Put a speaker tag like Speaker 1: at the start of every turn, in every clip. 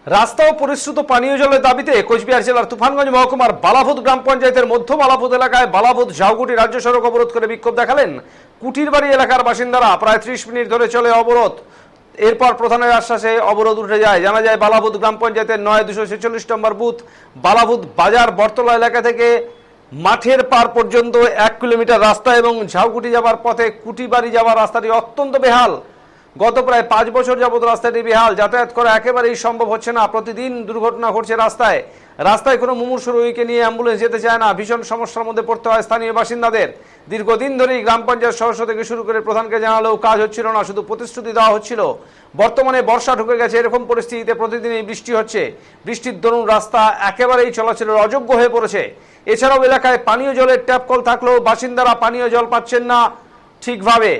Speaker 1: রাস্তা ও পরিশ্রুত পানীয় জলের দাবিতে কোচবিহার জেলার তুফানগঞ্জ মহকুমার বালাভূত গ্রাম পঞ্চায়েতের মধ্য বালাভূত এলাকায় বালাভূত ঝাউগুটি রাজ্য সড়ক অবরোধ করে বিক্ষোভ দেখালেন কুটিরবাড়ি এলাকার বাসিন্দারা। প্রায় 30 মিনিট ধরে চলে অবরোধ। এরপর প্রধানের আশ্বাসে অবরোধ উঠে যায়। জানা যায় বালাভূত গ্রাম পঞ্চায়েতের 9-246 নম্বর বুথ বালাভূত বাজার বটতলা এলাকা থেকে মাঠের পার পর্যন্ত 1 কিলোমিটার রাস্তা এবং ঝাউগুটি যাবার পথে কুটিবাড়ি যাওয়ার রাস্তাটি অত্যন্ত বেহাল। গত প্রায় 5 বছর যাবত রাস্তাটি বেহাল, যাতায়াত করা একেবারেই সম্ভব হচ্ছে না। প্রতিদিন দুর্ঘটনা ঘটছে রাস্তায় কোনো মুমূর্ষু রোগীকে নিয়ে অ্যাম্বুলেন্স যেতে চায় না। ভীষণ সমস্যার মধ্যে পড়তে হয় স্থানীয় বাসিন্দাদের। দীর্ঘদিন ধরেই গ্রাম পঞ্চায়েত সদস্য থেকে শুরু করে প্রধানকে জানালেও কাজ হচ্ছিল না, শুধু প্রতিশ্রুতি দেওয়া হচ্ছিল। বর্তমানে বর্ষা ঢুকে গেছে, এরকম পরিস্থিতিতে প্রতিদিনই বৃষ্টি হচ্ছে। বৃষ্টির দরুন রাস্তা একেবারেই চলাচলের অযোগ্য হয়ে পড়েছে। এছাড়াও এলাকায় পানীয় জলের ট্যাপ কল থাকলেও বাসিন্দারা পানীয় জল পাচ্ছেন না ঠিকভাবে।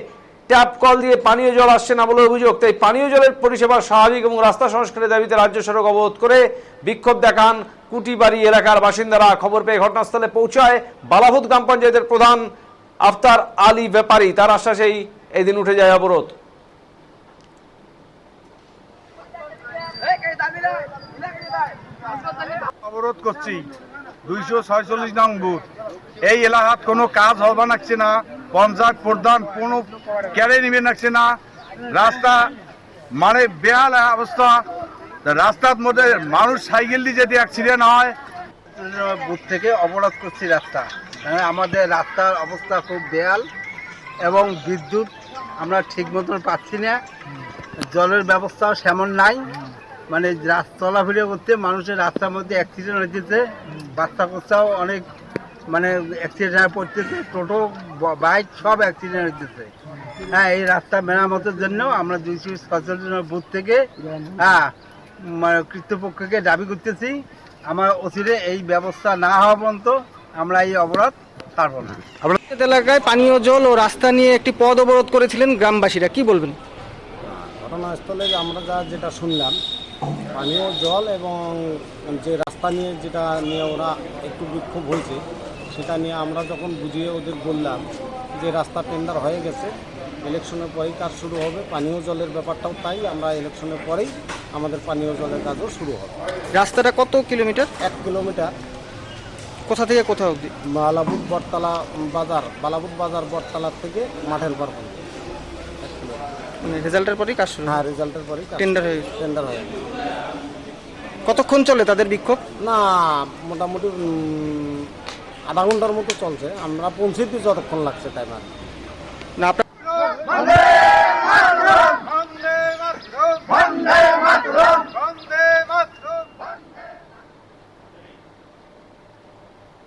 Speaker 1: ট্যাপ কল দিয়ে পানীয় জল আসছে না বলে অভিযোগ। তাই পানীয় জলের পরিষেবা স্বাভাবিক এবং রাস্তা সংস্কারের দাবিতে রাজ্য সড়ক অবরোধ করে বিক্ষোভ দেখান কুটিবাড়ি এলাকার বাসিন্দারা। খবর পেয়ে ঘটনাস্থলে পৌঁছায় বালাভূত গ্রাম পঞ্চায়েতের প্রধান আফতার আলী ব্যাপারী। তার আশ্বাসেই এই দিন উঠে যায় অবরোধ।
Speaker 2: অবরোধ করছি 246 নং বুথ। এই এলাকাত কোনো কাজ হবে নাকছে না, পঞ্চায়েত প্রধান কোনো কেড়ে নিবে নাকছে না। রাস্তা মানে বেহাল অবস্থা। রাস্তার মধ্যে মানুষ সাইকেল দিয়ে যদি অ্যাক্সিডেন্ট হয়।
Speaker 3: বুথ থেকে অবরোধ করছি রাস্তা। আমাদের রাস্তার অবস্থা খুব বেহাল এবং বিদ্যুৎ আমরা ঠিক মতন পাচ্ছি না, জলের ব্যবস্থাও সেমন নাই। মানে চলাফেরা করতে মানুষের রাস্তার মধ্যে অ্যাক্সিডেন্ট হইতেছে, বাচ্চা কাচ্চাও অনেক মানে অ্যাক্সিডেন্ট পড়তেছে, টোটো বাইক সব অ্যাক্সিডেন্ট হইতেছে। হ্যাঁ, এই রাস্তা মেরামতের জন্য আমরা 246 বুথ থেকে কর্তৃপক্ষকে দাবি করতেছি। আমার অচিরে এই ব্যবস্থা না হওয়া পর্যন্ত আমরা এই অবরোধ ছাড়ব না।
Speaker 4: আপনাদের এলাকায় পানীয় জল ও রাস্তা নিয়ে একটি পথ অবরোধ করেছিলেন গ্রামবাসীরা, কি বলবেন?
Speaker 5: ঘটনাস্থলে আমরা যেটা শুনলাম, পানীয় জল এবং যে রাস্তা নিয়ে ওরা একটু বিক্ষোভ হয়েছে, সেটা নিয়ে আমরা যখন বুঝিয়ে ওদের বললাম যে রাস্তা টেন্ডার হয়ে গেছে, ইলেকশনের পরেই কাজ শুরু হবে। পানীয় জলের ব্যাপারটাও তাই, আমরা ইলেকশনের পরেই আমাদের পানীয় জলের কাজও শুরু হবে।
Speaker 4: রাস্তাটা কত কিলোমিটার?
Speaker 5: 1 কিলোমিটার।
Speaker 4: কোথা থেকে কোথা অবধি?
Speaker 5: বালাভূত বাজার বটতলার থেকে মাঠের পার পর্যন্ত।
Speaker 4: মানে রেজাল্টের পরেই কাজ শুরু?
Speaker 5: হ্যাঁ, রেজাল্টের পরেই
Speaker 4: টেন্ডার হয়ে
Speaker 5: গেছে।
Speaker 4: কতক্ষণ চলে তাদের বিক্ষোভ?
Speaker 5: না, মোটামুটি আধা ঘন্টার মতো চলছে। আমরা পৌঁছেছি যতক্ষণ লাগছে টাইম।
Speaker 4: না আপনার